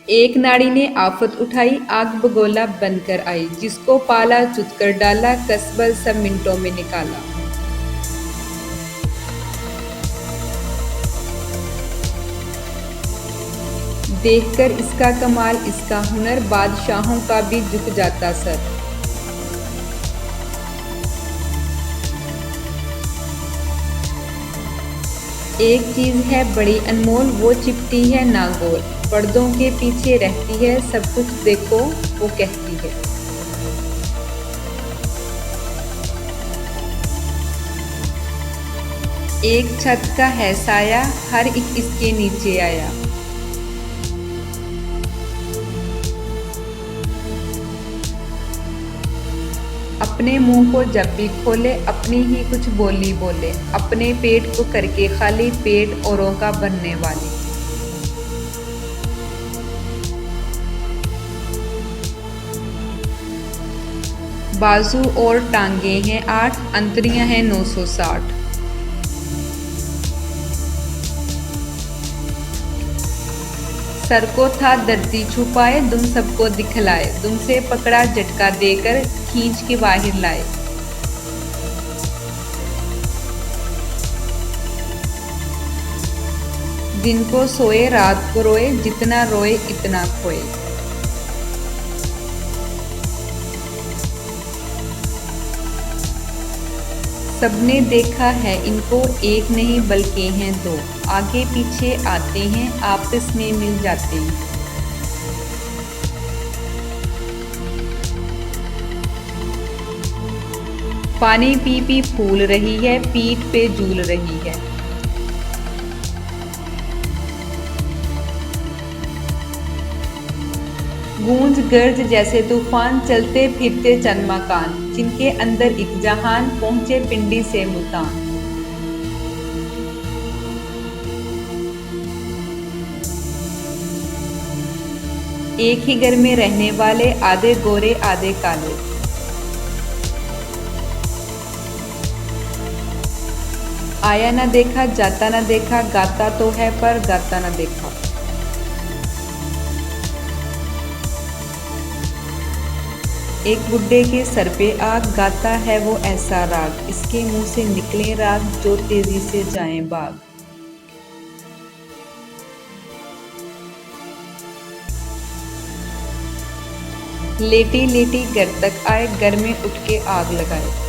एक नाड़ी ने आफत उठाई, आग बगोला बनकर आई, जिसको पाला चुत कर डाला, कसबल सब मिनटों में निकाला। देखकर इसका कमाल, इसका हुनर, बादशाहों का भी झुक जाता सर। एक चीज है बड़ी अनमोल, वो चिपटी है नागोल, पर्दों के पीछे रहती है, सब कुछ देखो वो कहती है। एक छत का है साया, हर एक इसके नीचे आया। अपने मुंह को जब भी खोले, अपनी ही कुछ बोली बोले, अपने पेट को करके खाली, पेट औरों का भरने वाली। बाजू और टांगे हैं 8, अंतड़ियां हैं 960। सर को था धरती छुपाए, दुम सबको दिखलाए, दुम से पकड़ा झटका देकर, खींच के बाहर लाए। दिन को सोए रात को रोए, जितना रोए इतना खोए। सबने देखा है इनको, एक नहीं बल्कि हैं दो, आगे पीछे आते हैं, आपस में मिल जाते हैं। पानी पी पी फूल रही है, पीठ पे झूल रही है। गूंज गर्ज जैसे तूफान, चलते फिरते चंद्रमाकान, जिनके अंदर एक जहान, पहुंचे पिंडी से मुल्तान। एक ही घर में रहने वाले, आधे गोरे आधे काले। आया ना देखा, जाता ना देखा, गाता तो है पर गाता ना देखा। एक बुड्ढे के सर पे आग, गाता है वो ऐसा राग, इसके मुंह से निकले राग, जो तेजी से जाएं बाग। लेटी लेटी घर तक आए, घर में उठ के आग लगाए।